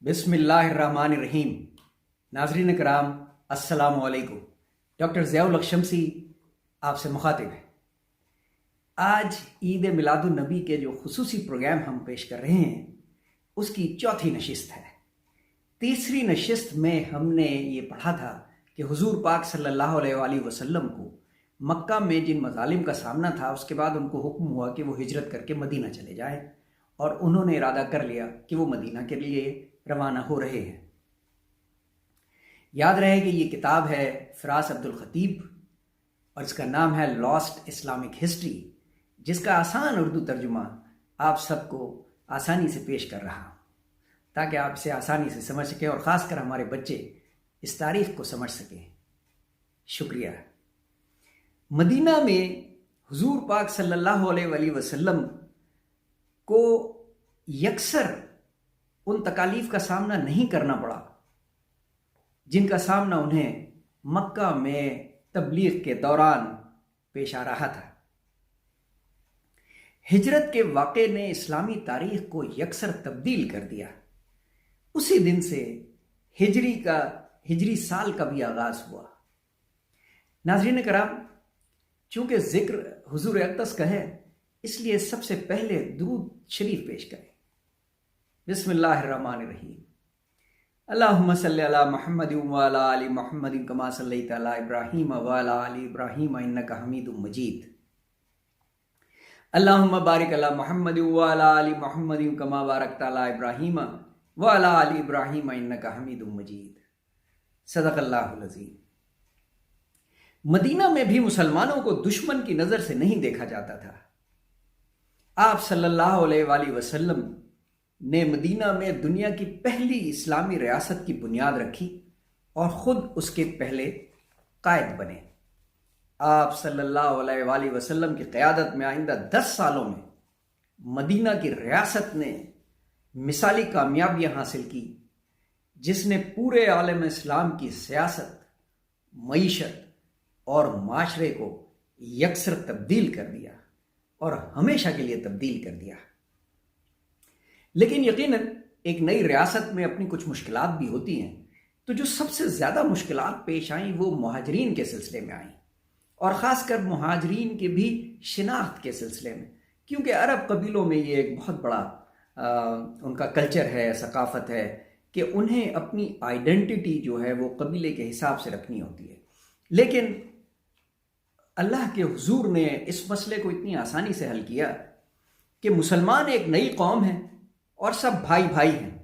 بسم اللہ الرحمن الرحیم۔ ناظرین کرام السلام علیکم۔ ڈاکٹر ضیاء الحق شمسی آپ سے مخاطب ہے۔ آج عید میلاد النبی کے جو خصوصی پروگرام ہم پیش کر رہے ہیں اس کی چوتھی نشست ہے۔ تیسری نشست میں ہم نے یہ پڑھا تھا کہ حضور پاک صلی اللہ علیہ وآلہ وسلم کو مکہ میں جن مظالم کا سامنا تھا اس کے بعد ان کو حکم ہوا کہ وہ ہجرت کر کے مدینہ چلے جائیں، اور انہوں نے ارادہ کر لیا کہ وہ مدینہ کے لیے روانہ ہو رہے ہیں۔ یاد رہے کہ یہ کتاب ہے فراس عبد الخطیب اور اس کا نام ہے لاسٹ اسلامک ہسٹری، جس کا آسان اردو ترجمہ آپ سب کو آسانی سے پیش کر رہا ہوں تاکہ آپ اسے آسانی سے سمجھ سکیں اور خاص کر ہمارے بچے اس تاریخ کو سمجھ سکیں۔ شکریہ۔ مدینہ میں حضور پاک صلی اللہ علیہ وآلہ وسلم کو یکسر ان تکالیف کا سامنا نہیں کرنا پڑا جن کا سامنا انہیں مکہ میں تبلیغ کے دوران پیش آ رہا تھا۔ ہجرت کے واقعے نے اسلامی تاریخ کو یکسر تبدیل کر دیا۔ اسی دن سے ہجری سال کا بھی آغاز ہوا۔ ناظرین کرام، چونکہ ذکر حضور اقدس کا ہے اس لیے سب سے پہلے درود شریف پیش کریں۔ بسم اللہ الرحمن الرحیم۔ اللہم صلی علی محمد وعلی آل محمد کما صلیت علی ابراہیم وعلی آل ابراہیم انک حمید مجید۔ اللہم بارک علی محمد وعلی آل محمد کما بارکت علی ابراہیم وعلی آل ابراہیم انک حمید مجید۔ صدق اللہ العظیم۔ مدینہ میں بھی مسلمانوں کو دشمن کی نظر سے نہیں دیکھا جاتا تھا۔ آپ صلی اللہ علیہ وآلہ وسلم نے مدینہ میں دنیا کی پہلی اسلامی ریاست کی بنیاد رکھی اور خود اس کے پہلے قائد بنے۔ آپ صلی اللہ علیہ وآلہ وسلم کی قیادت میں آئندہ 10 سالوں میں مدینہ کی ریاست نے مثالی کامیابیاں حاصل کی، جس نے پورے عالم اسلام کی سیاست، معیشت اور معاشرے کو یکسر تبدیل کر دیا اور ہمیشہ کے لیے تبدیل کر دیا۔ لیکن یقیناً ایک نئی ریاست میں اپنی کچھ مشکلات بھی ہوتی ہیں، تو جو سب سے زیادہ مشکلات پیش آئیں وہ مہاجرین کے سلسلے میں آئیں، اور خاص کر مہاجرین کے بھی شناخت کے سلسلے میں، کیونکہ عرب قبیلوں میں یہ ایک بہت بڑا ان کا کلچر ہے، ثقافت ہے کہ انہیں اپنی آئیڈینٹی جو ہے وہ قبیلے کے حساب سے رکھنی ہوتی ہے۔ لیکن اللہ کے حضور نے اس مسئلے کو اتنی آسانی سے حل کیا کہ مسلمان ایک نئی قوم ہے اور سب بھائی بھائی ہیں۔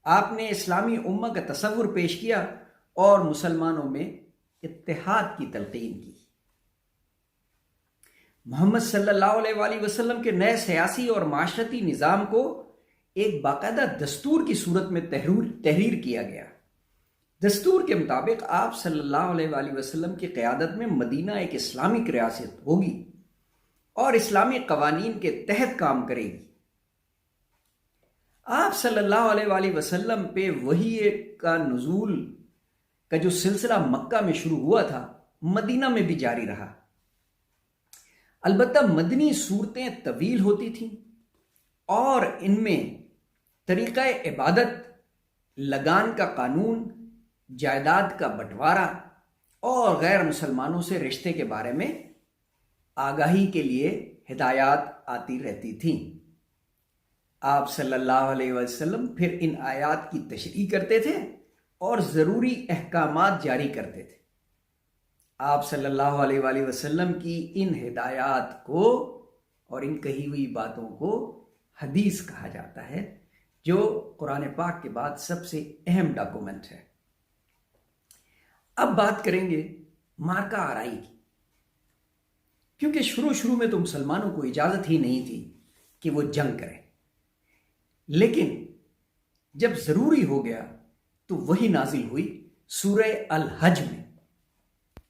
آپ نے اسلامی امہ کا تصور پیش کیا اور مسلمانوں میں اتحاد کی تلقین کی۔ محمد صلی اللہ علیہ وآلہ وسلم کے نئے سیاسی اور معاشرتی نظام کو ایک باقاعدہ دستور کی صورت میں تحریر کیا گیا۔ دستور کے مطابق آپ صلی اللہ علیہ وآلہ وسلم کی قیادت میں مدینہ ایک اسلامک ریاست ہوگی اور اسلامی قوانین کے تحت کام کرے گی۔ آپ صلی اللہ علیہ وآلہ وسلم پہ وحی کا نزول کا جو سلسلہ مکہ میں شروع ہوا تھا مدینہ میں بھی جاری رہا۔ البتہ مدنی صورتیں طویل ہوتی تھیں اور ان میں طریقہ عبادت، لگان کا قانون، جائیداد کا بٹوارا اور غیر مسلمانوں سے رشتے کے بارے میں آگاہی کے لیے ہدایات آتی رہتی تھیں۔ آپ صلی اللہ علیہ وسلم پھر ان آیات کی تشریح کرتے تھے اور ضروری احکامات جاری کرتے تھے۔ آپ صلی اللہ علیہ وآلہ وسلم کی ان ہدایات کو اور ان کہی ہوئی باتوں کو حدیث کہا جاتا ہے، جو قرآن پاک کے بعد سب سے اہم ڈاکومنٹ ہے۔ اب بات کریں گے مارکہ آرائی کی، کیونکہ شروع میں تو مسلمانوں کو اجازت ہی نہیں تھی کہ وہ جنگ کریں، لیکن جب ضروری ہو گیا تو وہی نازل ہوئی سورہ الحج میں۔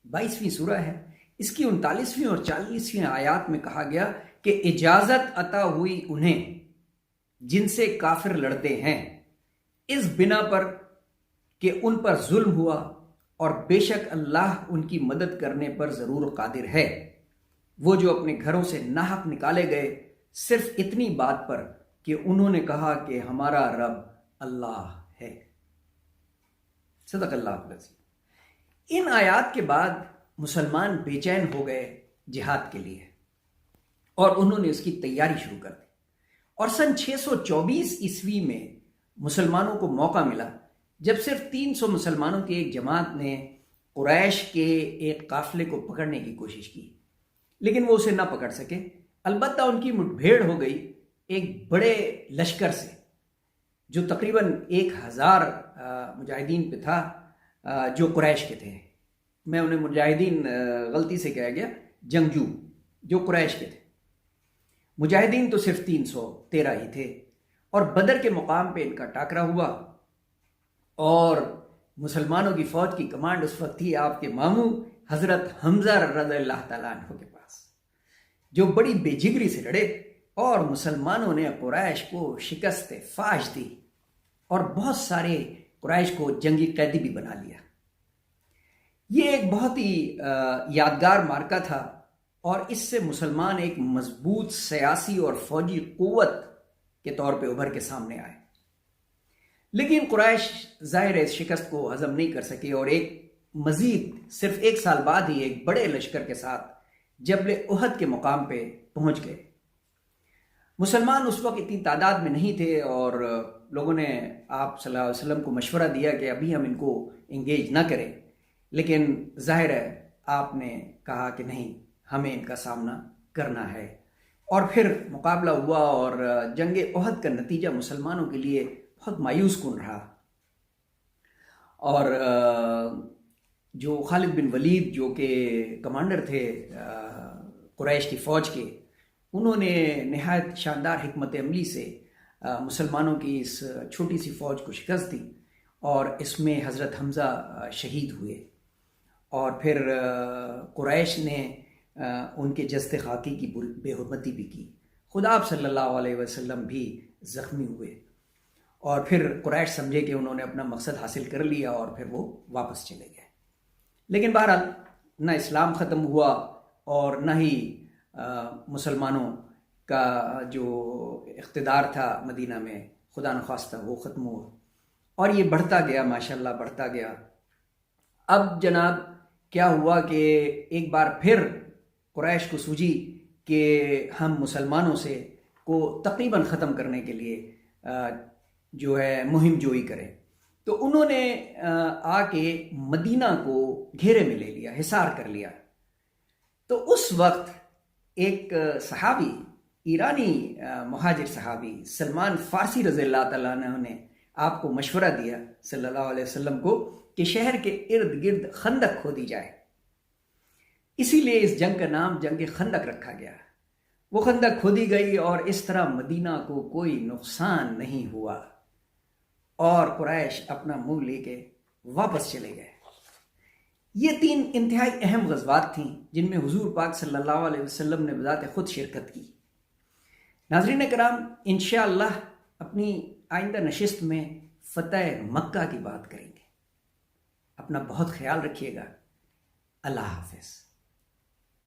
22ویں سورہ ہے، اس کی 39ویں اور 40ویں آیات میں کہا گیا کہ اجازت عطا ہوئی انہیں جن سے کافر لڑتے ہیں، اس بنا پر کہ ان پر ظلم ہوا، اور بے شک اللہ ان کی مدد کرنے پر ضرور قادر ہے۔ وہ جو اپنے گھروں سے ناحق نکالے گئے صرف اتنی بات پر کہ انہوں نے کہا کہ ہمارا رب اللہ ہے۔ صدق اللہ العظیم۔ ان آیات کے بعد مسلمان بے چین ہو گئے جہاد کے لیے اور انہوں نے اس کی تیاری شروع کر دی، اور سن 624 عیسوی میں مسلمانوں کو موقع ملا جب صرف 300 مسلمانوں کی ایک جماعت نے قریش کے ایک قافلے کو پکڑنے کی کوشش کی، لیکن وہ اسے نہ پکڑ سکے۔ البتہ ان کی مٹ بھیڑ ہو گئی ایک بڑے لشکر سے جو تقریباً 1000 مجاہدین پہ تھا، جو قریش کے تھے۔ میں انہیں مجاہدین غلطی سے کہا گیا، جنگجو جو قریش کے تھے۔ مجاہدین تو صرف 313 ہی تھے، اور بدر کے مقام پہ ان کا ٹاکرا ہوا، اور مسلمانوں کی فوج کی کمانڈ اس وقت تھی آپ کے ماموں حضرت حمزہ رضی اللہ تعالیٰ عنہ کے پاس، جو بڑی بے جگری سے لڑے، اور مسلمانوں نے قریش کو شکست فاش دی اور بہت سارے قریش کو جنگی قیدی بھی بنا لیا۔ یہ ایک بہت ہی یادگار معرکہ تھا، اور اس سے مسلمان ایک مضبوط سیاسی اور فوجی قوت کے طور پہ ابھر کے سامنے آئے۔ لیکن قریش ظاہر اس شکست کو ہضم نہیں کر سکے، اور ایک مزید صرف 1 سال بعد ہی ایک بڑے لشکر کے ساتھ جبل احد کے مقام پہ پہنچ گئے۔ مسلمان اس وقت اتنی تعداد میں نہیں تھے، اور لوگوں نے آپ صلی اللہ علیہ وسلم کو مشورہ دیا کہ ابھی ہم ان کو انگیج نہ کریں، لیکن ظاہر ہے آپ نے کہا کہ نہیں، ہمیں ان کا سامنا کرنا ہے، اور پھر مقابلہ ہوا، اور جنگ احد کا نتیجہ مسلمانوں کے لیے بہت مایوس کن رہا۔ اور جو خالد بن ولید جو کہ کمانڈر تھے قریش کی فوج کے، انہوں نے نہایت شاندار حکمت عملی سے مسلمانوں کی اس چھوٹی سی فوج کو شکست دی، اور اس میں حضرت حمزہ شہید ہوئے، اور پھر قریش نے ان کے جسد خاکی کی بے حرمتی بھی کی۔ خود آپ صلی اللہ علیہ وسلم بھی زخمی ہوئے، اور پھر قریش سمجھے کہ انہوں نے اپنا مقصد حاصل کر لیا، اور پھر وہ واپس چلے گئے۔ لیکن بہرحال نہ اسلام ختم ہوا، اور نہ ہی مسلمانوں کا جو اقتدار تھا مدینہ میں خدا نخواستہ وہ ختم ہوا، اور یہ بڑھتا گیا، ماشاءاللہ بڑھتا گیا۔ اب جناب کیا ہوا کہ ایک بار پھر قریش کو سوجی کہ ہم مسلمانوں سے کو تقریباً ختم کرنے کے لیے جو ہے مہم جوئی کریں، تو انہوں نے آ کے مدینہ کو گھیرے میں لے لیا، حصار کر لیا۔ تو اس وقت ایک صحابی، ایرانی مہاجر صحابی سلمان فارسی رضی اللہ تعالیٰ عنہ نے آپ کو مشورہ دیا صلی اللہ علیہ وسلم کو کہ شہر کے ارد گرد خندق کھودی جائے۔ اسی لیے اس جنگ کا نام جنگ خندق رکھا گیا۔ وہ خندق کھودی گئی، اور اس طرح مدینہ کو کوئی نقصان نہیں ہوا، اور قریش اپنا منہ لے کے واپس چلے گئے۔ یہ 3 انتہائی اہم غزوات تھیں جن میں حضور پاک صلی اللہ علیہ وسلم نے بذات خود شرکت کی۔ ناظرین کرام، انشاءاللہ اپنی آئندہ نشست میں فتح مکہ کی بات کریں گے۔ اپنا بہت خیال رکھیے گا۔ اللہ حافظ۔